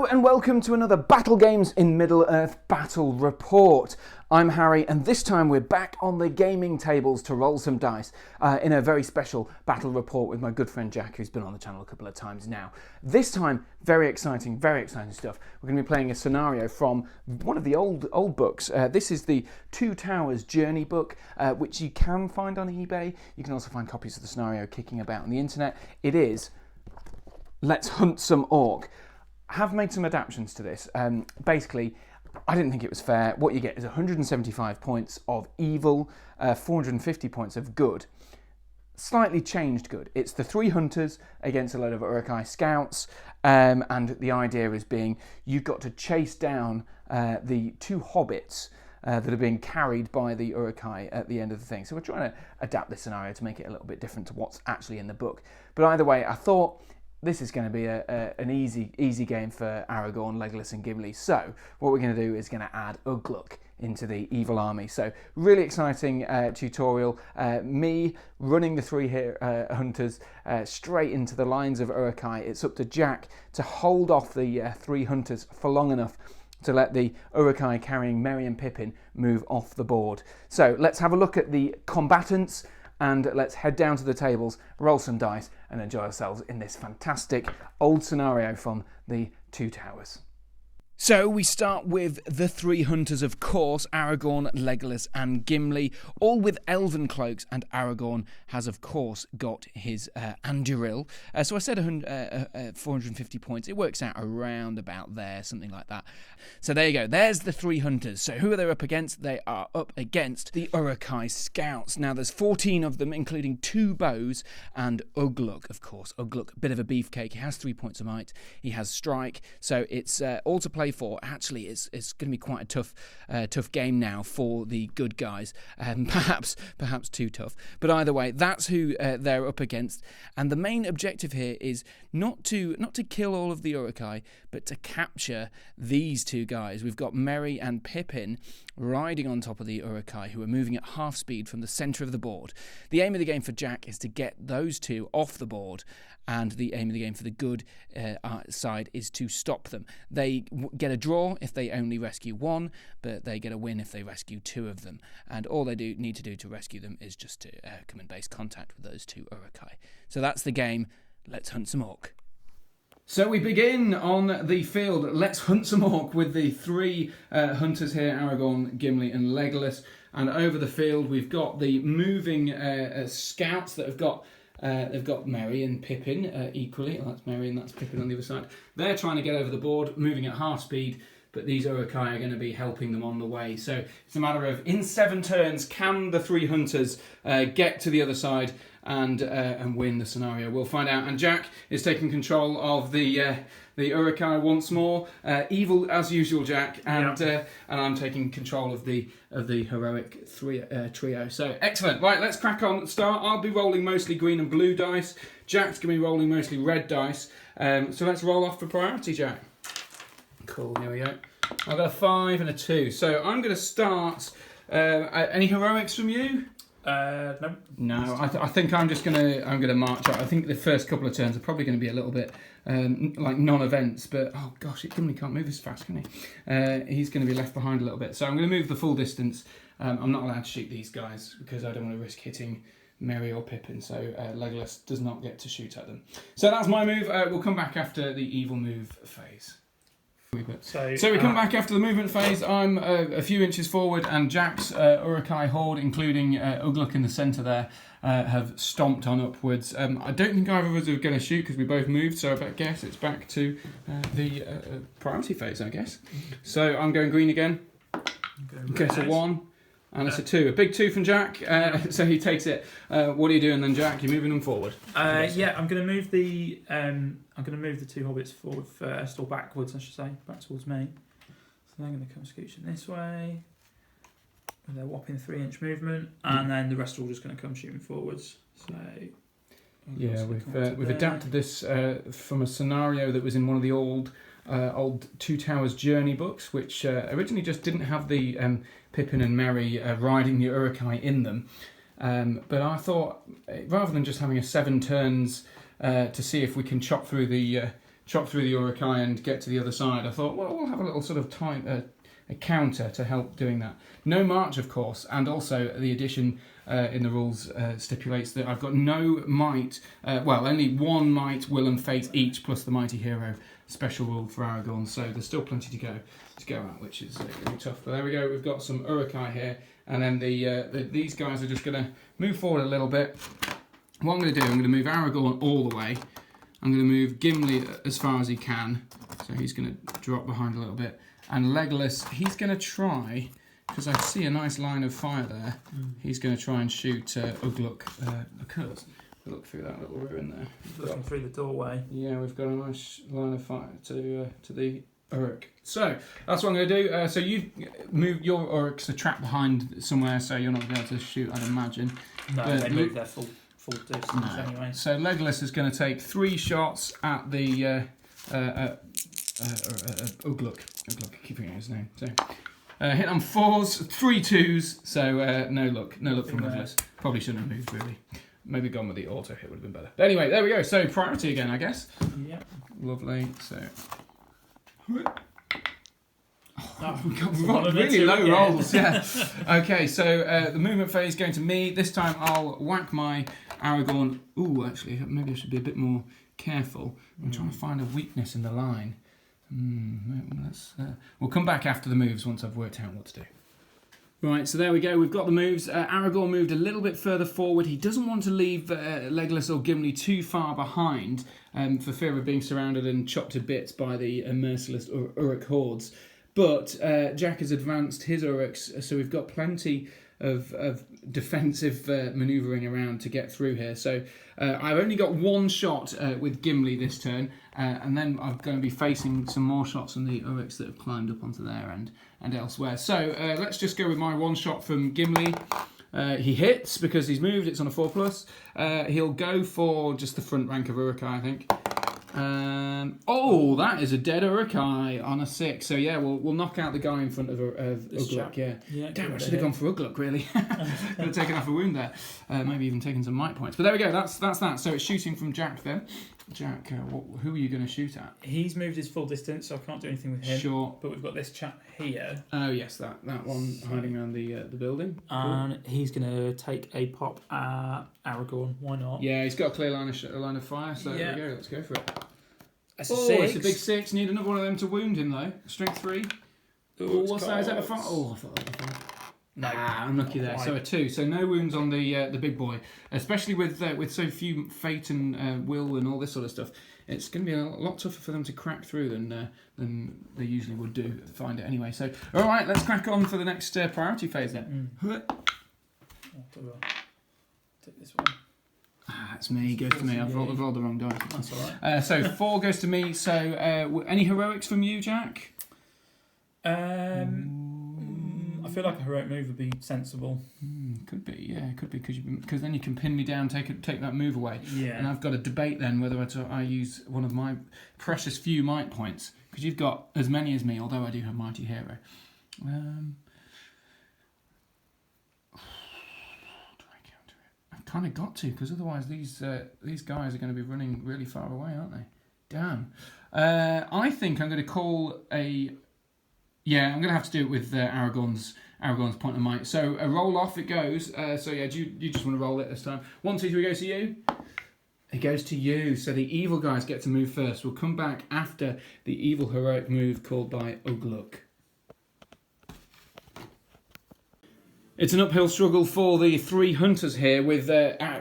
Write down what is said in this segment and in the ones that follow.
Hello and welcome to another Battle Games in Middle-earth Battle Report. I'm Harry and this time we're back on the gaming tables to roll some dice in a very special battle report with my good friend Jack, who's been on the channel a couple of times now. This time, very exciting stuff. We're going to be playing a scenario from one of the old books. This is the Two Towers Journey book, which you can find on eBay. You can also find copies of the scenario kicking about on the internet. It is Let's Hunt Some Orc. I have made some adaptations to this. Basically, I didn't think it was fair. What you get is 175 points of evil, 450 points of good. Slightly changed good. It's the three hunters against a load of Uruk Hai scouts, and the idea is being you've got to chase down the two hobbits that are being carried by the Uruk Hai at the end of the thing. So we're trying to adapt this scenario to make it a little bit different to what's actually in the book. But either way, I thought this is going to be an easy game for Aragorn, Legolas and Gimli. So what we're going to do is going to add Ugluk into the evil army. So really exciting tutorial. Me running the three hunters straight into the lines of Uruk Hai. It's up to Jack to hold off the three hunters for long enough to let the Uruk Hai carrying Merry and Pippin move off the board. So let's have a look at the combatants and let's head down to the tables, roll some dice and enjoy ourselves in this fantastic old scenario from the Two Towers. So we start with the three hunters, of course, Aragorn, Legolas and Gimli, all with elven cloaks, and Aragorn has, of course, got his Anduril. So I said 450 points. It works out around about there, something like that. So there you go. There's the three hunters. So who are they up against? They are up against the Uruk Hai scouts. Now, there's 14 of them, including 2 bows, and Ugluk, of course. Ugluk, a bit of a beefcake. He has 3 points of might. He has strike. So it's all to play for. Actually, it's going to be quite a tough game now for the good guys, perhaps too tough, but either way, that's who they're up against. And the main objective here is not to kill all of the Uruk Hai, but to capture these two guys. We've got Merry and Pippin riding on top of the Uruk Hai, who are moving at half speed from the centre of the board. The aim of the game for Jack is to get those two off the board, and the aim of the game for the good side is to stop them. They get a draw if they only rescue one, but they get a win if they rescue 2 of them. And all they need to do to rescue them is just to come in base contact with those 2 Uruk Hai. So that's the game. Let's hunt some orc. So we begin on the field. Let's hunt some orc with the 3 hunters here, Aragorn, Gimli and Legolas. And over the field we've got the moving scouts that have got they've got Merry and Pippin equally. Oh, that's Merry and that's Pippin on the other side. They're trying to get over the board, moving at half speed, but these Uruk Hai are going to be helping them on the way. So it's a matter of, in 7 turns, can the 3 hunters get to the other side and win the scenario? We'll find out. And Jack is taking control of the Uruk Hai once more. Evil as usual, Jack, and I'm taking control of the heroic trio. So excellent. Right, let's crack on. Start. I'll be rolling mostly green and blue dice. Jack's going to be rolling mostly red dice. So let's roll off for priority, Jack. Cool. Here we go. I've got a 5 and a 2. So I'm going to start. Any heroics from you? No. No, I think I'm gonna march out. I think the first couple of turns are probably going to be a little bit like non-events, but oh gosh, Gimli can't move as fast, can he? He's going to be left behind a little bit. So I'm going to move the full distance. I'm not allowed to shoot these guys because I don't want to risk hitting Merry or Pippin. So Legolas does not get to shoot at them. So that's my move. We'll come back after the evil move phase. So we come back after the movement phase. I'm a few inches forward, and Jack's Uruk Hai horde, including Ugluk in the centre there, have stomped on upwards. I don't think either of us are going to shoot because we both moved, so I guess it's back to the priority phase, I guess. So I'm going green again. Okay, so 1. And it's a 2. A big 2 from Jack, so he takes it. What are you doing then, Jack? You're moving them forward? Yeah, I'm going to move the 2 hobbits forward first, or backwards, I should say, back towards me. So they're going to come scooching this way with their whopping 3-inch movement, and then the rest are all just going to come shooting forwards. So yeah, we've adapted this from a scenario that was in one of the old Two Towers Journey books, which originally just didn't have the Pippin and Merry riding the Uruk Hai in them. But I thought, rather than just having a 7 turns to see if we can chop through the chop through the Uruk Hai and get to the other side, I thought, well, we'll have a little sort of time, a counter to help doing that. No march, of course, and also the addition in the rules stipulates that I've got no might, only one might, will and fate each, plus the mighty hero special rule for Aragorn, so there's still plenty to go at, which is going to be tough. But there we go, we've got some Uruk Hai here, and then these guys are just going to move forward a little bit. What I'm going to do, I'm going to move Aragorn all the way. I'm going to move Gimli as far as he can, so he's going to drop behind a little bit. And Legolas, he's going to try, because I see a nice line of fire there, he's going to try and shoot Ugluk, because look through that little ruin there. Looking through the doorway. Yeah, we've got a nice line of fire to the Uruk. So that's what I'm going to do. So you've moved your Uruks to trap behind somewhere, so you're not going to be able to shoot, I'd imagine. No, they move their full distance anyway. So Legolas is going to take 3 shots at the Ugluk. Ugluk, keep forgetting his name. So hit on 4s, 3 2s. So no luck from Legolas. Probably shouldn't have moved really. Maybe gone with the auto hit would have been better. But anyway, there we go. So priority again, I guess. Yeah. Lovely. So. We've got really low rolls. Yeah. Okay. So the movement phase is going to me. This time I'll whack my Aragorn. Ooh, actually, maybe I should be a bit more careful. I'm trying to find a weakness in the line. We'll come back after the moves once I've worked out what to do. Right, so there we go. We've got the moves. Aragorn moved a little bit further forward. He doesn't want to leave Legolas or Gimli too far behind for fear of being surrounded and chopped to bits by the merciless Uruk hordes. But Jack has advanced his Uruks, so we've got plenty of defensive manoeuvring around to get through here. So I've only got 1 shot with Gimli this turn, and then I'm going to be facing some more shots on the Uruks that have climbed up onto their end and elsewhere. So let's just go with my 1 shot from Gimli. He hits because he's moved, it's on a 4+. He'll go for just the front rank of Uruk Hai, I think. That is a dead Uruk Hai on a 6. So yeah, we'll knock out the guy in front of Ugluk. Yeah. Damn, I should have gone for Ugluk really. Could have taken off a wound there. Maybe even taken some might points. But there we go. That's that. So it's shooting from Jack then. Jack, who are you going to shoot at? He's moved his full distance, so I can't do anything with him. Sure. But we've got this chap here. Oh yes, that one hiding around the building. And he's going to take a pop at Aragorn. Why not? Yeah, he's got a clear line of fire. So there we go. Let's go for it. That's a 6. It's a big 6. Need another one of them to wound him though. Strength 3. What's that? Is that a 5? Oh, I thought that was a 5. No, unlucky there. So a 2. So no wounds on the big boy, especially with so few fate and will and all this sort of stuff. It's going to be a lot tougher for them to crack through than they usually would do. Find it anyway. So all right, let's crack on for the next priority phase then. Take this one. That's me. Goes to me. I've rolled the wrong die. That's all right. So 4 goes to me. So any heroics from you, Jack? I feel like a heroic move would be sensible. Could be, yeah, could be because then you can pin me down, take that move away. Yeah. And I've got to debate then whether I use one of my precious few might points because you've got as many as me, although I do have mighty hero. Do I counter it? I've kind of got to because otherwise these guys are going to be running really far away, aren't they? Damn. I think I'm going to call a. Yeah, I'm going to have to do it with Aragorn's point of might. So a roll off it goes. So yeah, do you just want to roll it this time? 1, 2, 3 goes to you. It goes to you. So the evil guys get to move first. We'll come back after the evil heroic move called by Ugluk. It's an uphill struggle for the 3 hunters here with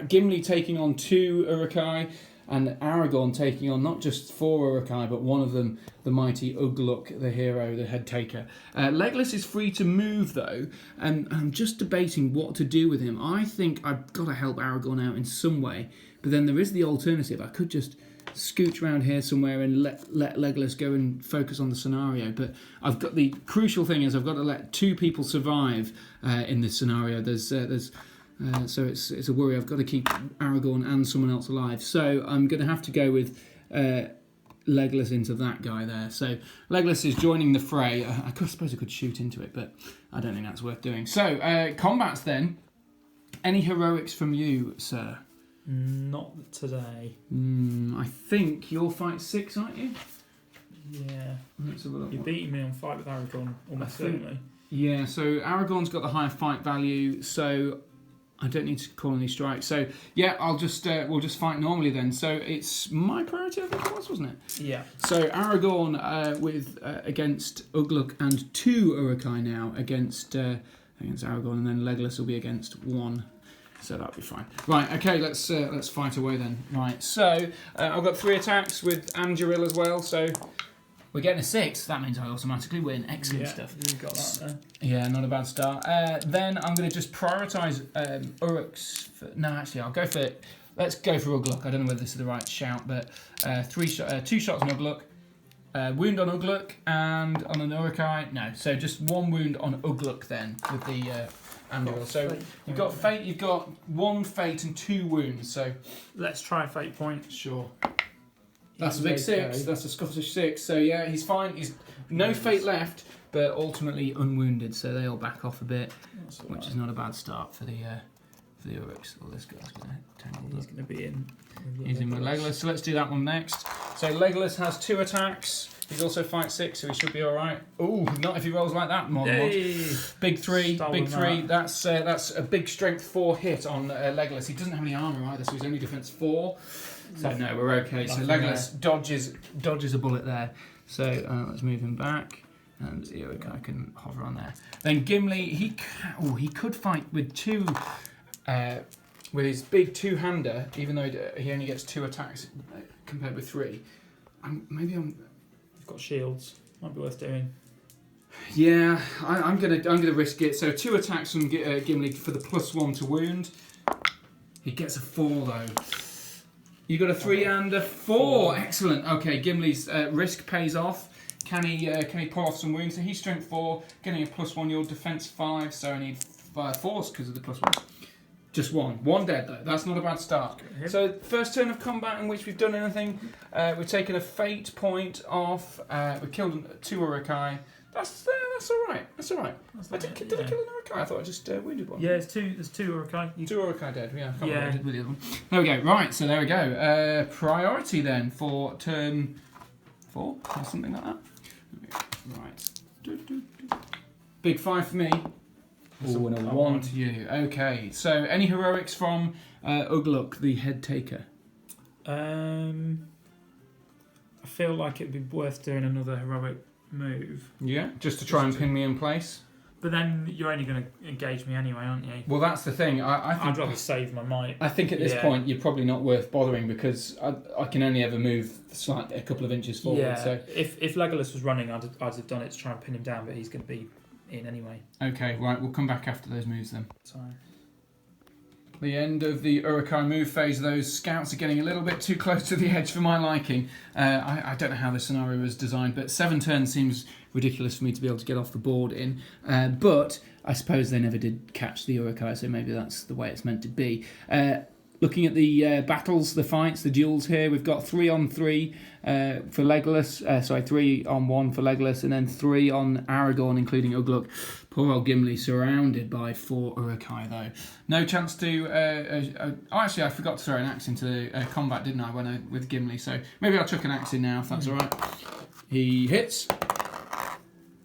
Gimli taking on 2 Uruk Hai and Aragorn taking on not just 4 Uruk Hai, but one of them, the mighty Ugluk, the hero, the head taker. Legolas is free to move, though, and I'm just debating what to do with him. I think I've got to help Aragorn out in some way, but then there is the alternative. I could just scooch around here somewhere and let Legolas go and focus on the scenario, but I've got the crucial thing is I've got to let 2 people survive in this scenario. So it's a worry. I've got to keep Aragorn and someone else alive. So I'm going to have to go with Legolas into that guy there. So Legolas is joining the fray. I suppose I could shoot into it, but I don't think that's worth doing. So combats then. Any heroics from you, sir? Not today. I think you're fight 6, aren't you? Yeah. Let's have a look. You're beating me on fight with Aragon almost certainly. Yeah, so Aragorn's got the higher fight value, so I don't need to call any strikes. So yeah, we'll just fight normally then. So it's my priority, I think it was, wasn't it? Yeah. So Aragorn against Ugluk and 2 Uruk Hai now against Aragorn, and then Legolas will be against 1. So that'll be fine. Right, okay, let's fight away then. Right, so I've got 3 attacks with Anduril as well, so we're getting a 6. That means I automatically win. Excellent stuff. You got that there. Yeah, not a bad start. Then I'm going to just prioritise Uruk's. No, actually, let's go for Ugluk. I don't know whether this is the right shout, but 2 shots on Ugluk. Wound on Ugluk and on an Uruk Hai. No, so just 1 wound on Ugluk then with the Anduril. So you've got fate. You've got 1 fate and 2 wounds. So let's try fate point. Sure. That's a big 6. That's a Scottish 6. So yeah, he's fine. He's no fate left, but ultimately unwounded. So they all back off a bit, which is not a bad start for the Uruks. Well, this guy's going to tangle. He's going to be in. He's in with Legolas. So let's do that one next. So Legolas has 2 attacks. He's also fight 6, so he should be all right. Ooh, not if he rolls like that. More than once. Big 3. Big 3. That's a big strength 4 hit on Legolas. He doesn't have any armor either, so he's only defense 4. So no, we're okay. So Legolas dodges a bullet there. So let's move him back, and Uruk Hai can hover on there. Then Gimli, he could fight with 2, with his big 2-hander, even though he only gets 2 attacks compared with 3. You've got shields. Might be worth doing. Yeah, I'm gonna risk it. So 2 attacks from Gimli for the +1 to wound. He gets a 4 though. You got a 3 and a 4. Excellent. Okay, Gimli's risk pays off. Can he pull off some wounds? So he's strength 4, getting a +1. Your defense 5, so I need 5 force because of the +1. Just 1. 1 dead though. That's not a bad start. So first turn of combat in which we've done anything. We've taken a fate point off. We killed 2 Uruk Hai. That's all right. That's all right. Did I kill an Uruk Hai? I thought I just wounded one. Yeah, there's 2 Uruk Hai. 2 Uruk Hai dead. Yeah, I can't remember what I did with the other one. There we go. Right, so there we go. Priority then for turn 4 or something like that. Right. Big 5 for me. Oh, and a 1 to you. Okay, so any heroics from Ugluk, the head taker? I feel like it'd be worth doing another heroic move. Yeah, just to try and pin me in place. But then you're only going to engage me anyway, aren't you? Well, that's the thing. I'd rather save my might. I think at this point you're probably not worth bothering because I can only ever move slightly a couple of inches forward. Yeah. So if Legolas was running, I'd have done it to try and pin him down, but he's going to be in anyway. Okay, right. We'll come back after those moves then. Sorry. The end of the Uruk Hai move phase. Those scouts are getting a little bit too close to the edge for my liking. I don't know how this scenario was designed, but 7 turns seems ridiculous for me to be able to get off the board in. But I suppose they never did catch the Uruk Hai, so maybe that's the way it's meant to be. Looking at the battles, the fights, the duels here, we've got 3 on 3 for Legolas. 3 on 1 for Legolas, and then 3 on Aragorn, including Ugluk. Poor old Gimli, surrounded by 4 Uruk Hai, though. No chance to... actually, I forgot to throw an axe into combat, didn't I, with Gimli? So maybe I'll chuck an axe in now, if that's all right. He hits.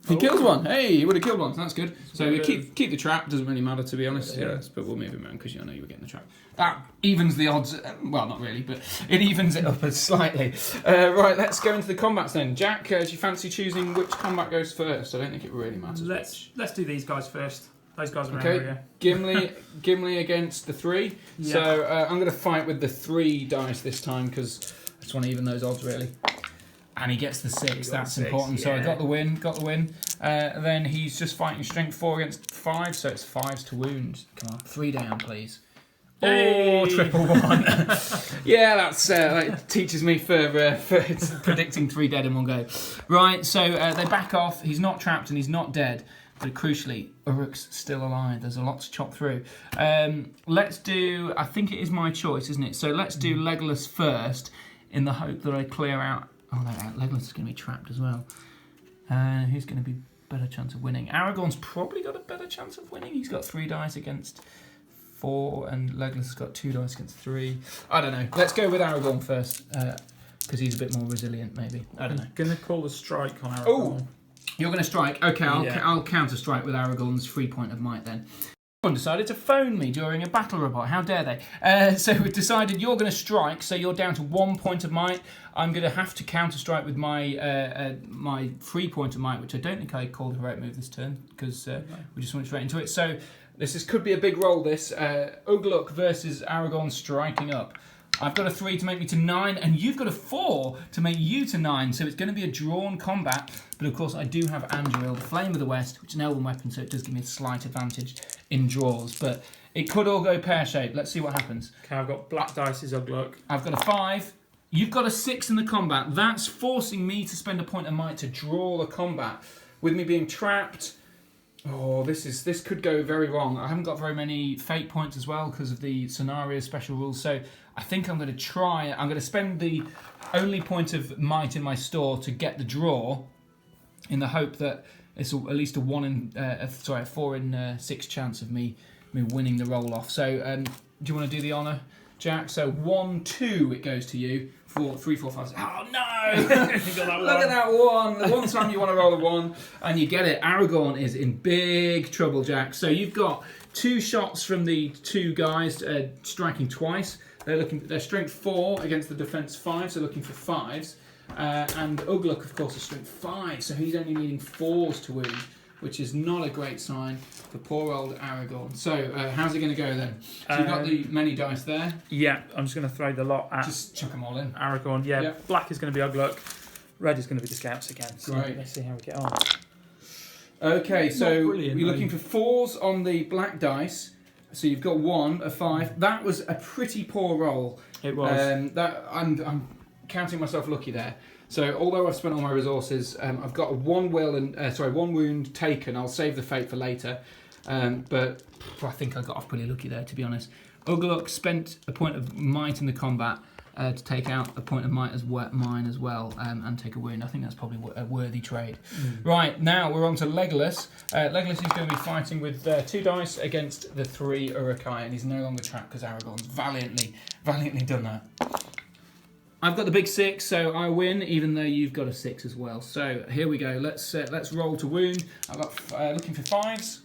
He kills one. Hey, he would have killed one. So that's good. So we keep the trap. Doesn't really matter, to be honest. Yeah. But we'll move him around because I know you were getting the trap. That evens the odds. Well, not really, but it evens it up slightly. Right, let's go into the combats then. Jack, do you fancy choosing which combat goes first? I don't think it really matters. Let's do these guys first. Those guys are okay. Gimli against the 3. Yeah. So I'm going to fight with the 3 dice this time because I just want to even those odds really. And he gets the 6, that's 6, important. Yeah. So I got the win. Then he's just fighting strength 4 against 5, so it's 5s to wound. Come on, 3 down, please. Hey. Oh, triple 1. Yeah, that teaches me for predicting 3 dead in one go. Right, so they back off. He's not trapped and he's not dead. But crucially, Uruk's still alive. There's a lot to chop through. Let's do... I think it is my choice, isn't it? So let's do Legolas first in the hope that I clear out... Oh, Legolas is going to be trapped as well. Who's going to be better chance of winning? Aragorn's probably got a better chance of winning. He's got 3 dice against 4, and Legolas has got 2 dice against 3. I don't know. Let's go with Aragorn first, because he's a bit more resilient, maybe. I don't know. I'm going to call a strike on Aragorn. Oh, you're going to strike. Okay, I'll counter strike with Aragorn's 3 point of might then. Someone decided to phone me during a battle report. How dare they? So we've decided you're going to strike, so you're down to 1 point of might. I'm going to have to counter strike with my my 3 point of might, which I don't think I called a heroic move this turn because we just went straight into it. So this could be a big roll. This Ugluk versus Aragorn striking up. I've got a 3 to make me to 9, and you've got a 4 to make you to 9. So it's going to be a drawn combat. But of course, I do have Anduril, the Flame of the West, which is an elven weapon, so it does give me a slight advantage in draws. But it could all go pear-shaped. Let's see what happens. Okay, I've got black dice as Ugluk. I've got a 5. You've got a 6 in the combat. That's forcing me to spend a point of might to draw the combat. With me being trapped, oh, this could go very wrong. I haven't got very many fate points as well because of the scenario special rules. So I think I'm going to try. I'm going to spend the only point of might in my store to get the draw, in the hope that it's at least a 4 in 6 chance of me winning the roll off. So do you want to do the honour, Jack? So 1, 2, it goes to you. 4, 3, 4, 5. Oh no! Look at that 1. The one time you want to roll a 1 and you get it. Aragorn is in big trouble, Jack. So you've got 2 shots from the 2 guys striking twice. They're strength 4 against the defense 5, so looking for 5s. And Ugluk, of course, is strength 5, so he's only needing 4s to wound, which is not a great sign for poor old Aragorn. So, how's it going to go then? So you've got the many dice there. Yeah, I'm just going to throw the lot at... Just chuck them all in. Aragorn, yeah. Yep. Black is going to be Ugluk. Red is going to be the Scouts again. So great. Let's see how we get on. Okay, so you're looking for 4s on the black dice. So you've got 1, a 5. That was a pretty poor roll. It was. I'm counting myself lucky there. So although I've spent all my resources, I've got 1 wound taken. I'll save the fate for later. But I think I got off pretty lucky there, to be honest. Ugluk spent a point of might in the combat to take out a point of might as mine as well, and take a wound. I think that's probably a worthy trade. Right, now we're on to Legolas. Legolas is going to be fighting with 2 dice against the 3 Uruk Hai, and he's no longer trapped because Aragorn's valiantly done that. I've got the big 6, so I win, even though you've got a 6 as well. So here we go. Let's roll to wound. I've got looking for 5s.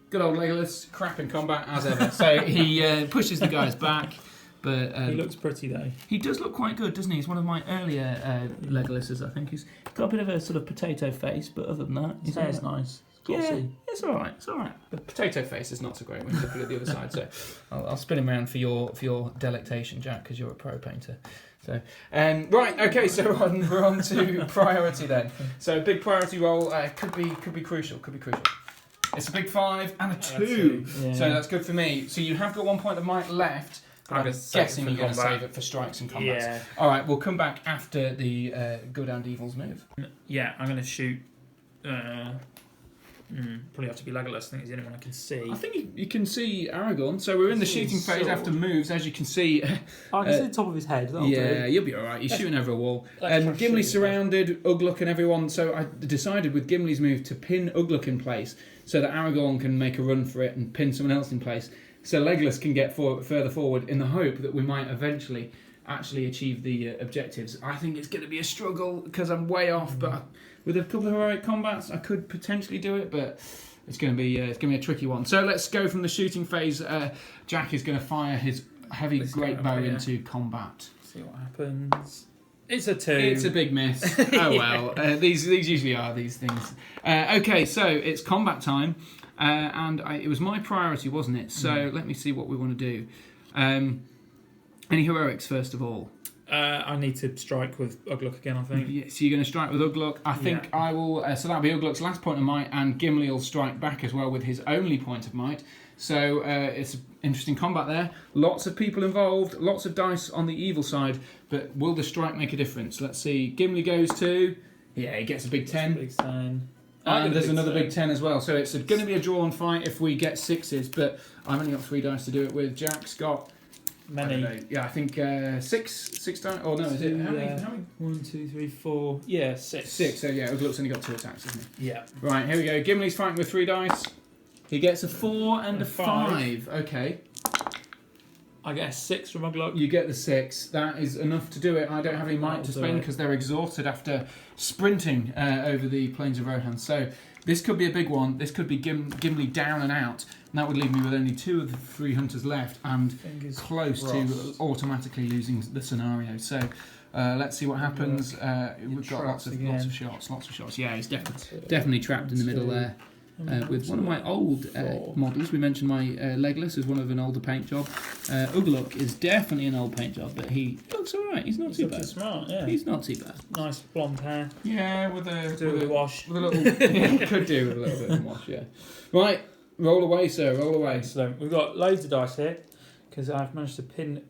Good old Legolas, crap in combat as ever. So he pushes the guys back. But he looks pretty though. He does look quite good, doesn't he? He's one of my earlier Legolases, I think. He's got a bit of a sort of potato face, but other than that, his hair's nice. Yeah, it's all right. It's all right. The potato face is not so great when you look at the other side. So I'll spin him around for your delectation, Jack, because you're a pro painter. So right, okay. So we're on to priority then. So big priority roll could be crucial. It's a big 5 and a 2. Yeah. So that's good for me. So you have got 1 point of might left. I'm guessing you're going to save it for strikes and combats. Yeah. All right, we'll come back after the good and evil's move. Yeah, I'm going to shoot. Probably have to be Legolas. I think he's the only one I can see. I think you can see Aragorn. So we're in the shooting phase after moves, as you can see. I can see the top of his head. You'll be all right. You're shooting over a wall. Gimli surrounded Ugluk and everyone. So I decided with Gimli's move to pin Ugluk in place so that Aragorn can make a run for it and pin someone else in place. So Legolas can get further forward in the hope that we might eventually actually achieve the objectives. I think it's going to be a struggle because I'm way off, but with a couple of heroic combats, I could potentially do it, but it's going to be a tricky one. So let's go from the shooting phase. Jack is going to fire his heavy great bow into combat. See what happens. It's a 2. It's a big miss. Oh well, these usually are these things. Okay, so it's combat time. And it was my priority, wasn't it? So let me see what we want to do. Any heroics, first of all? I need to strike with Ugluk again, I think. Yeah, so you're going to strike with Ugluk. I think I will... so that'll be Ugluk's last point of might, and Gimli will strike back as well with his only point of might. So it's an interesting combat there. Lots of people involved, lots of dice on the evil side, but will the strike make a difference? Let's see. Gimli goes to... Yeah, he gets a big 10. Big 10. And there's another big 10 as well. So it's going to be a drawn fight if we get 6s, but I've only got 3 dice to do it with. Jack's got... Many. Yeah, I think 6 dice. Oh, no, is it? How many? 1, 2, 3, 4. Yeah, 6. 6, so yeah, Ugluk's only got 2 attacks, isn't he? Yeah. Right, here we go. Gimli's fighting with 3 dice. He gets a 4 and a five. 5. Okay. I get a 6 from Ugluk. You get the 6. That is enough to do it. I don't have any might to spend because they're exhausted after sprinting over the plains of Rohan. So this could be a big one. This could be Gimli down and out. And that would leave me with only 2 of the 3 hunters left and close to automatically losing the scenario. So let's see what happens. We've got lots of shots. Yeah, he's definitely trapped in the middle there. With one of my old models, we mentioned my Legolas as one of an older paint job. Ugluk is definitely an old paint job, but he looks alright. He's not too bad. Smart, yeah. He's not too bad. Nice blonde hair. Yeah, with a wash. With a little, yeah, could do with a little bit of wash. Yeah. Right, roll away, sir. Roll away. Excellent. We've got loads of dice here because I've managed to pin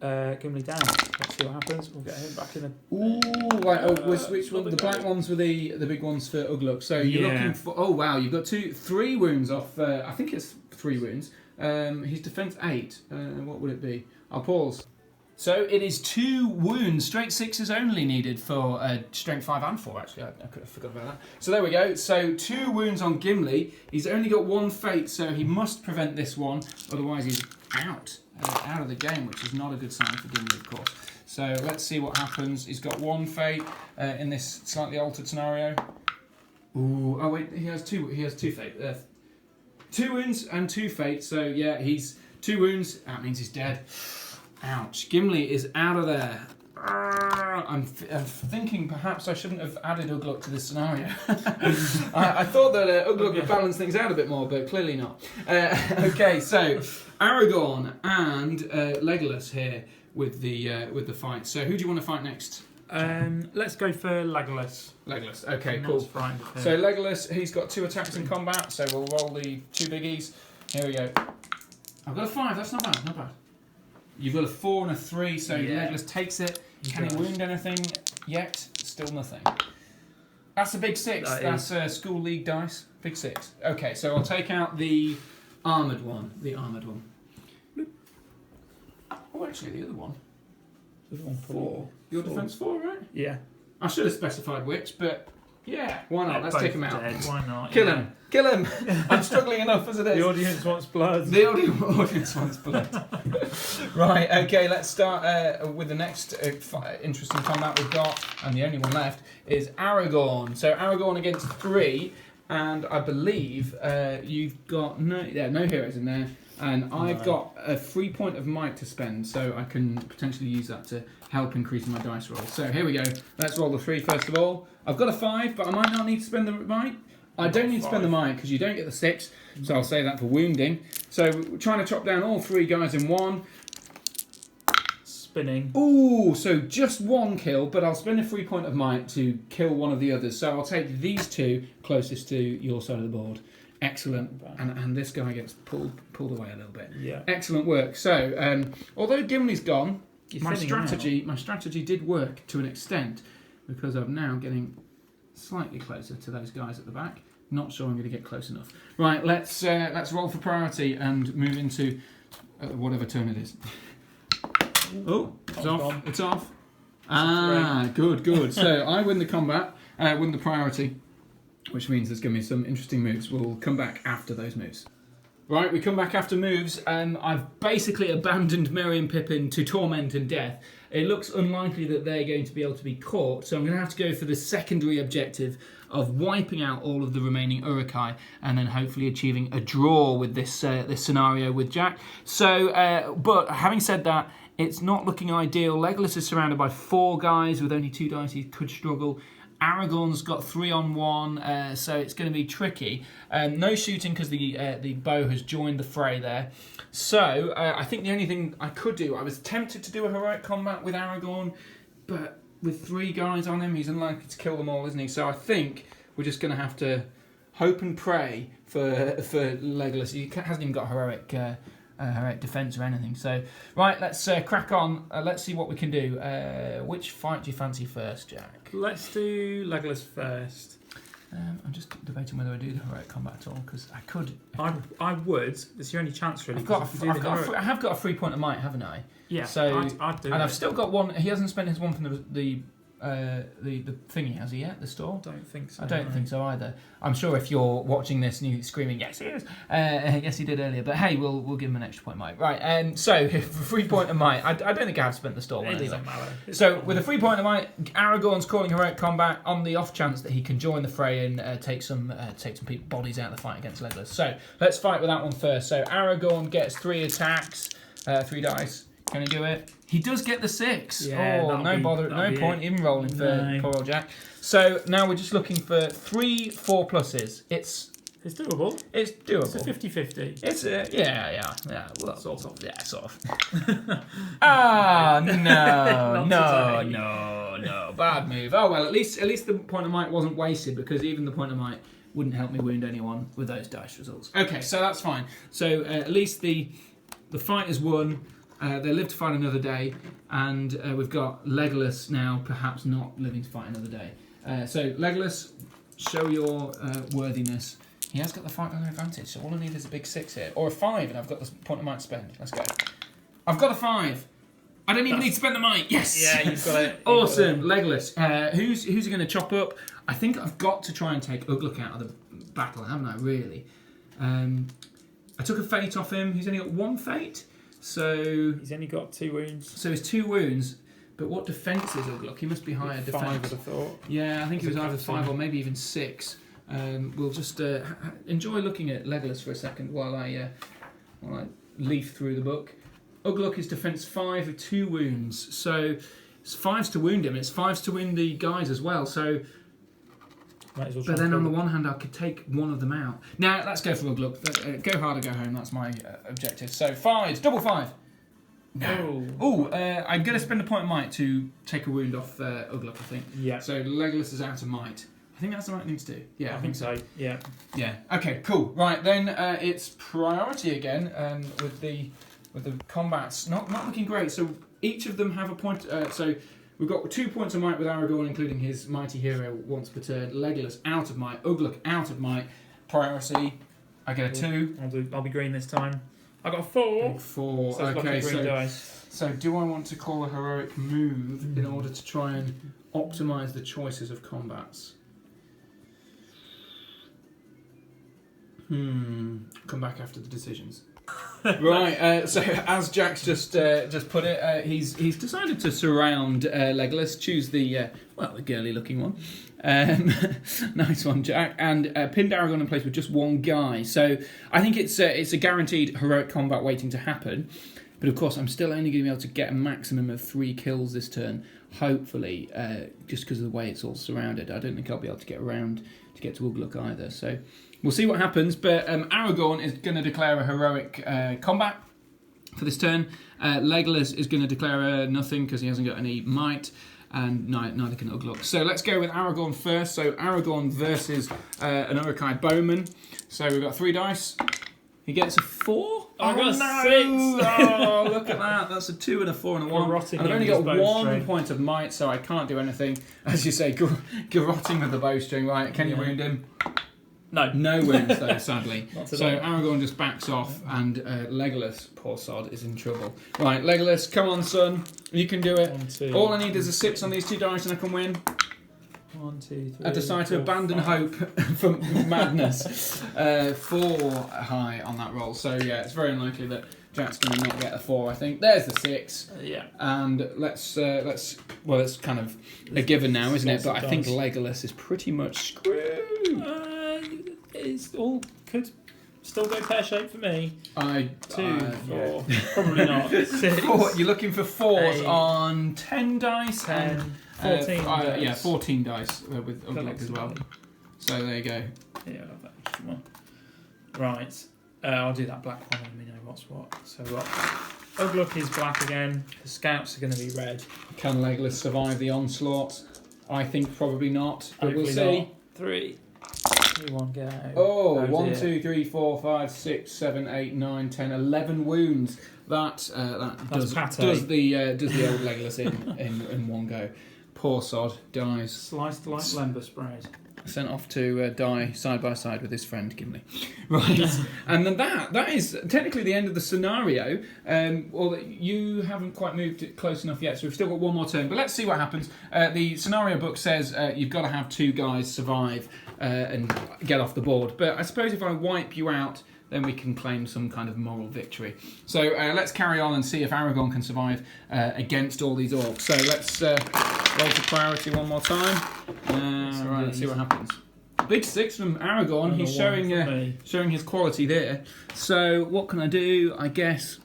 Gimli down. Let's see what happens. We'll get him back in the. Ooh, right. Which one? The black ones were the big ones for Ugluk. So you're looking for. Oh wow, you've got 3 wounds off. I think it's 3 wounds. His defense 8. What would it be? I'll pause. So it is 2 wounds, straight 6s only needed for strength 5 and 4. Actually, I could have forgot about that. So there we go. So 2 wounds on Gimli. He's only got 1 fate, so he must prevent this one. Otherwise, he's out of the game, which is not a good sign for Gimli, of course. So let's see what happens. He's got 1 fate in this slightly altered scenario. Ooh, oh wait, he has 2. He has 2 fate. 2 wounds and 2 fate. So yeah, he's 2 wounds. That means he's dead. Ouch. Gimli is out of there. I'm thinking perhaps I shouldn't have added Ugluk to this scenario. I thought that Ugluk would balance things out a bit more, but clearly not. Okay, so Aragorn and Legolas here with the fight. So who do you want to fight next? Let's go for Legolas. Legolas. Okay, cool. So Legolas, he's got 2 attacks in combat. So we'll roll the 2 biggies. Here we go. I've got a 5. That's not bad. Not bad. You've got a 4 and a 3, so Legolas takes it. Can he wound anything yet? Still nothing. That's a big 6. That's school league dice. Big 6. Okay, so I'll take out the armoured one. Oh, actually, the other one. 4. Your defense 4, right? Yeah. I should have specified which, but yeah, why not? Let's take him out. Dead. Why not? Kill him. Kill him. I'm struggling enough as it is. The audience wants blood. The audience wants blood. Right, okay, let's start with the next interesting combat we've got, and the only one left, is Aragorn. So Aragorn against 3, and I believe you've got no heroes in there, and I've got a 3 point of might to spend, so I can potentially use that to help increase my dice roll. So here we go. Let's roll the 3 first of all. I've got a 5, but I might not need to spend the might. I don't need to spend the might because you don't get the 6, so I'll save that for wounding. So we're trying to chop down all 3 guys in one. Spinning. Ooh, so just 1 kill, but I'll spend a 3 point of might to kill one of the others. So I'll take these 2 closest to your side of the board. Excellent. And this guy gets pulled away a little bit. Yeah. Excellent work. So although Gimli's gone, my strategy did work to an extent because I'm now getting slightly closer to those guys at the back. Not sure I'm going to get close enough. Right, let's roll for priority and move into whatever turn it is. Oh, it's off. It's off. Ah, good. So I win the combat, win the priority, which means there's going to be some interesting moves. We'll come back after those moves. Right, we come back after moves. I've basically abandoned Merry and Pippin to torment and death. It looks unlikely that they're going to be able to be caught, so I'm going to have to go for the secondary objective of wiping out all of the remaining Uruk Hai and then hopefully achieving a draw with this scenario with Jack. So, but having said that, it's not looking ideal. Legolas is surrounded by 4 guys with only 2 dice. He could struggle. Aragorn's got 3 on 1, so it's going to be tricky. No shooting because the bow has joined the fray there. So I think the only thing I could do, I was tempted to do a heroic combat with Aragorn, but with 3 guys on him, he's unlikely to kill them all, isn't he? So I think we're just going to have to hope and pray for Legolas. He hasn't even got heroic defense or anything. So right, let's crack on. Let's see what we can do. Which fight do you fancy first, Jack? Let's do Legolas first. I'm just debating whether I do the heroic combat at all because I could. I would. It's your only chance, really. I have got a 3 point of might, haven't I? Yeah. So I'd do and I've still got 1. He hasn't spent his 1 from the the thingy, has he yet? The store? Don't think so. I don't think so either. I'm sure if you're watching this and you're screaming, yes, he is. Yes, he did earlier. But hey, we'll give him an extra point, Mike. Right. So for 3 point of Mike, I don't think I have spent the store one It anyway. doesn't matter. So with a 3 point of Mike, Aragorn's calling heroic combat on the off chance that he can join the fray and take some people bodies out of the fight against Legolas. So let's fight with that one first. So Aragorn gets 3 attacks, 3 dice. Can he do it? He does get the 6. Yeah, No point in rolling for poor old Jack. So now we're just looking for 3 4 pluses. It's doable. It's doable. It's a 50-50. It's yeah. Well, Sort of. Yeah, sort of. No. Bad move. Oh well, at least the point of might wasn't wasted, because even the point of might wouldn't help me wound anyone with those dice results. Okay, so that's fine. So at least the fight is won. They live to fight another day, and we've got Legolas now, perhaps not living to fight another day. So Legolas, show your worthiness. He has got the fight on advantage, so all I need is a big 6 here, or a 5, and I've got the point of might to spend. Let's go. I've got a 5. I don't even need to spend the might. Yes. Yeah, you've got it. Awesome, Legolas. Who's he going to chop up? I think I've got to try and take Uruk out of the battle, haven't I? Really. I took a fate off him. He's only got 1 fate. So he's only got 2 wounds. So he's 2 wounds, but what defence is Uruk? He must be higher defence. 5, I'd have thought. Yeah, I think he was either 5 or maybe even 6. We'll just enjoy looking at Legolas for a second while I leaf through the book. Uruk is defence 5 with 2 wounds, so it's 5s to wound him. It's 5s to wound the guys as well. So. Might as well But then on the one hand, I could take one of them out. Now, let's go for Uruk. Go hard or go home. That's my objective. So 5s, double 5. No. Oh, I'm going to spend a point of might to take a wound off Uruk, I think. Yeah. So Legolas is out of might. I think that's the right thing to do. Yeah, I think so. Yeah. Yeah. Okay. Cool. Right then, it's priority again with the combats. Not looking great. So each of them have a point. So. We've got 2 points of might with Aragorn, including his mighty hero once per turn. Legolas out of might. Uruk out of might. Priority. I get a 2. I'll be green this time. I got a 4. 4. So okay. Dice. So do I want to call a heroic move in order to try and optimise the choices of combats? Come back after the decisions. Right, so as Jack's just put it, he's decided to surround Legolas, choose the girly-looking one. Nice one, Jack, and pinned Aragorn in place with just 1 guy. So I think it's a guaranteed heroic combat waiting to happen. But of course, I'm still only going to be able to get a maximum of 3 kills this turn, hopefully, just because of the way it's all surrounded. I don't think I'll be able to get around to get to Uruk either, so we'll see what happens. But Aragorn is going to declare a heroic combat for this turn. Legolas is going to declare nothing because he hasn't got any might, and neither can Uruk. So let's go with Aragorn first. So Aragorn versus an Uruk Hai bowman. So we've got 3 dice. He gets a 4. I got a 6. Oh, look at that. That's a 2 and a 4 and a 1. And I've only got 1 point of might, so I can't do anything. As you say, garrotting with the bowstring. Right, can you wound him? No. No wounds, though, sadly. So Aragorn just backs off, and Legolas, poor sod, is in trouble. Right, Legolas, come on, son. You can do it. 1, 2, All I need is a 6 on these 2 dice, and I can win. 1, 2, 3. I decide to 4, abandon 5. hope for madness. 4 high on that roll. So yeah, it's very unlikely that Jack's going to not get a 4. I think there's the 6. Yeah. And let's it's kind of a given now, isn't it? But I think Legolas is pretty much screwed. It's all could still go pear shaped for me. 2, 4, yeah. Probably not. 6. 4. You're looking for 4s 8, on 10 dice. 10. 14 dice. Yeah, 14 dice with Uruk as well. So there you go. Yeah, I'll have that extra one. Right. I'll do that black one and we know what's what. So what? Uruk is black again. The scouts are going to be red. Can Legolas survive the onslaught? I think probably not, but Hopefully we'll see. not. 3, 2, 1, go. Oh, 1, dear. 2, 3, 4, 5, 6, 7, 8, 9, 10, 11 wounds. That does the old Legolas in one go. Poor sod dies. Sliced like lumber spread. sent off to die side by side with his friend Gimli. Right, and then that is technically the end of the scenario. Well, you haven't quite moved it close enough yet, so we've still got one more turn. But let's see what happens. The scenario book says you've got to have 2 guys survive and get off the board. But I suppose if I wipe you out, then we can claim some kind of moral victory. So let's carry on and see if Aragorn can survive against all these orcs. So let's roll to priority one more time. Right, let's see what happens. Big 6 from Aragorn. He's showing his quality there. So what can I do? I guess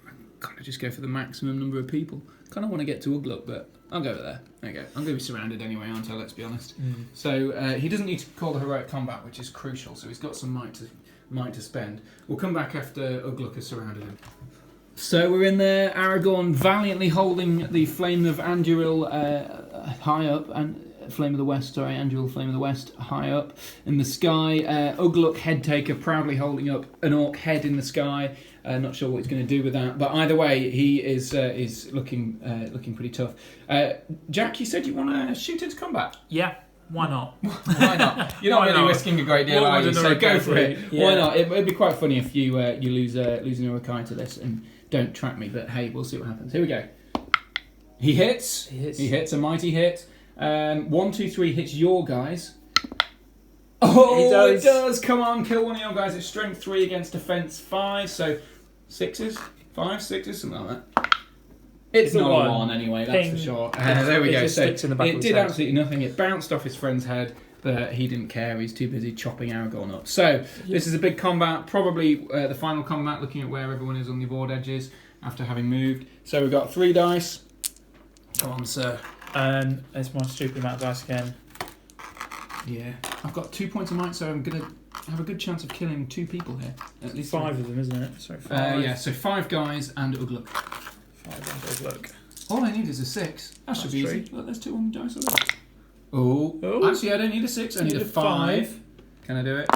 I kind of just go for the maximum number of people. Kind of want to get to Ugluk, but I'll go there. There you go. I'm going to be surrounded anyway, aren't I? Let's be honest. So he doesn't need to call the heroic combat, which is crucial. So he's got some might to spend. We'll come back after Ugluk has surrounded him. So we're in there. Aragorn valiantly holding the Flame of Anduril high up, and Flame of the West. Sorry, Anduril Flame of the West high up in the sky. Ugluk Headtaker proudly holding up an orc head in the sky. Not sure what he's going to do with that, but either way, he is looking pretty tough. Jack, you said you want to shoot into combat. Yeah, why not? Why not? You're not really risking a great deal, are you? So go for it. Yeah. Why not? It'd be quite funny if you lose an Uruk Hai to this and don't track me. But hey, we'll see what happens. Here we go. He hits. He hits a mighty hit. 1, 2, 3 hits your guys. Oh, it does. Come on, kill one of your guys. It's strength 3 against defense 5. So 6s, 5, 6s, something like that. It's not a 1 anyway, that's for sure. There we go. So it did absolutely nothing. It bounced off his friend's head, but he didn't care. He's too busy chopping Aragorn up. So this is a big combat, probably the final combat, looking at where everyone is on the board edges after having moved. So we've got 3 dice. Come on, sir. It's my stupid amount of dice again. Yeah, I've got 2 points of might, so I'm going to have a good chance of killing 2 people here. At least 5 of them, isn't it? Sorry, 5. Yeah, so 5 guys and Ugluk. 5 and Ugluk. All I need is a 6. That should be easy. Look, there's 2 on the dice already. Oh, actually, I don't need a 6. I need a 5. Can I do it?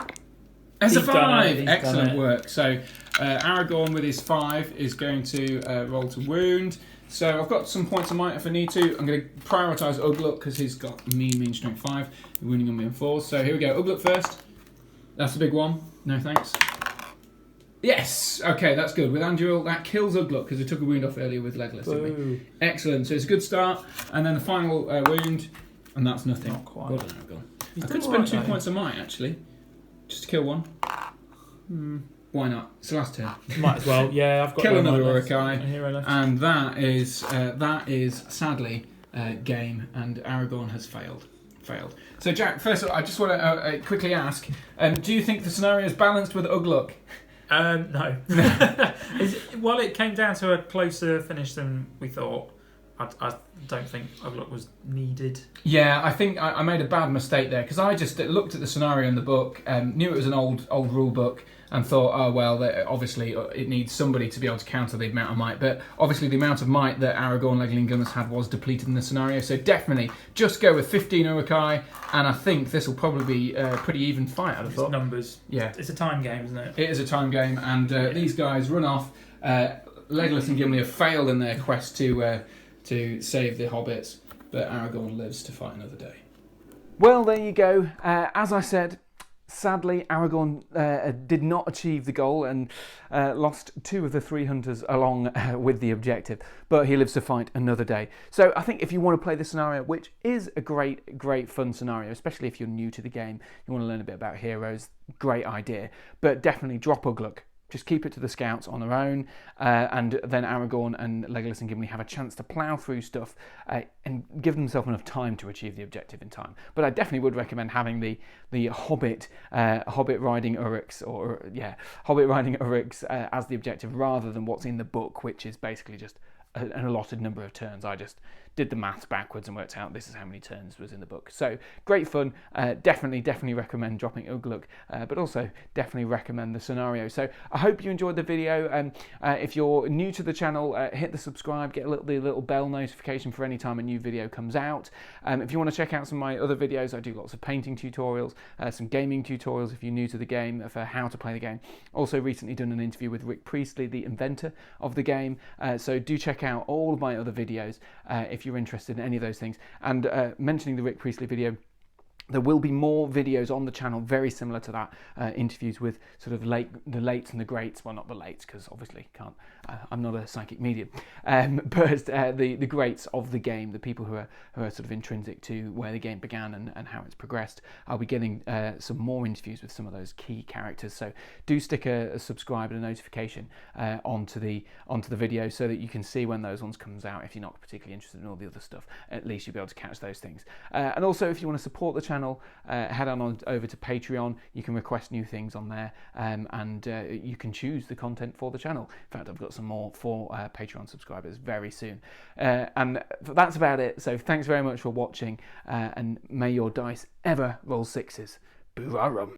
It's a 5. Excellent work. So Aragorn with his 5 is going to roll to wound. So I've got some points of might if I need to. I'm going to prioritise Ugluk because he's got mean strength 5. Wounding on me on 4. So here we go. Ugluk first. That's a big one. No thanks. Yes. Okay, that's good. With Anduril, that kills Ugluk because we took a wound off earlier with Legolas, didn't we? Excellent. So it's a good start. And then the final wound, and that's nothing. Not quite. Well done, Aragorn. I could spend 2 points of might actually, just to kill one. Why not? It's the last turn. Might as well. Yeah, I've got kill another Uruk Hai, and that is sadly game, and Aragorn has failed. So Jack, first of all, I just want to quickly ask: do you think the scenario is balanced with Ugluk? No. Well, it came down to a closer finish than we thought. I don't think Ugluk was needed. Yeah, I think I made a bad mistake there because I just looked at the scenario in the book, knew it was an old rule book, and thought, oh well, obviously it needs somebody to be able to counter the amount of might. But obviously the amount of might that Aragorn, Legolas and Gunners had was depleted in the scenario. So definitely just go with 15 Uruk Hai, and I think this will probably be a pretty even fight. I'd have thought. Numbers. Yeah, it's a time game, isn't it? It is a time game, and these guys run off. Legolas and Gimli have failed in their quest to save the hobbits, but Aragorn lives to fight another day. Well, there you go. As I said, sadly, Aragorn did not achieve the goal and lost 2 of the 3 hunters along with the objective, but he lives to fight another day. So I think if you want to play this scenario, which is a great fun scenario, especially if you're new to the game, you want to learn a bit about heroes, great idea, but definitely drop Ugluk. Just keep it to the scouts on their own, and then Aragorn and Legolas and Gimli have a chance to plough through stuff and give themselves enough time to achieve the objective in time. But I definitely would recommend having the Hobbit riding Uruks, Hobbit riding Uruks as the objective rather than what's in the book, which is basically just an allotted number of turns. I just did the maths backwards and worked out this is how many turns was in the book. So great fun. Definitely recommend dropping Ugluk, but also definitely recommend the scenario. So I hope you enjoyed the video. If you're new to the channel, hit the subscribe, get the little bell notification for any time a new video comes out. If you want to check out some of my other videos, I do lots of painting tutorials, some gaming tutorials if you're new to the game for how to play the game. Also recently done an interview with Rick Priestley, the inventor of the game. So do check out all of my other videos if you're interested in any of those things. And mentioning the Rick Priestley video, There will be more videos on the channel very similar to that, interviews with sort of the lates and the greats. Well, not the lates, because obviously can't. I'm not a psychic medium, but the greats of the game, the people who are sort of intrinsic to where the game began and how it's progressed. I'll be getting some more interviews with some of those key characters. So do stick a subscribe and a notification onto the video so that you can see when those ones comes out. If you're not particularly interested in all the other stuff, at least you'll be able to catch those things. And also, if you want to support the channel, head on over to Patreon. You can request new things on there, and you can choose the content for the channel. In fact, I've got some more for Patreon subscribers very soon. And that's about it. So thanks very much for watching, and may your dice ever roll sixes. Boo-ra-rum.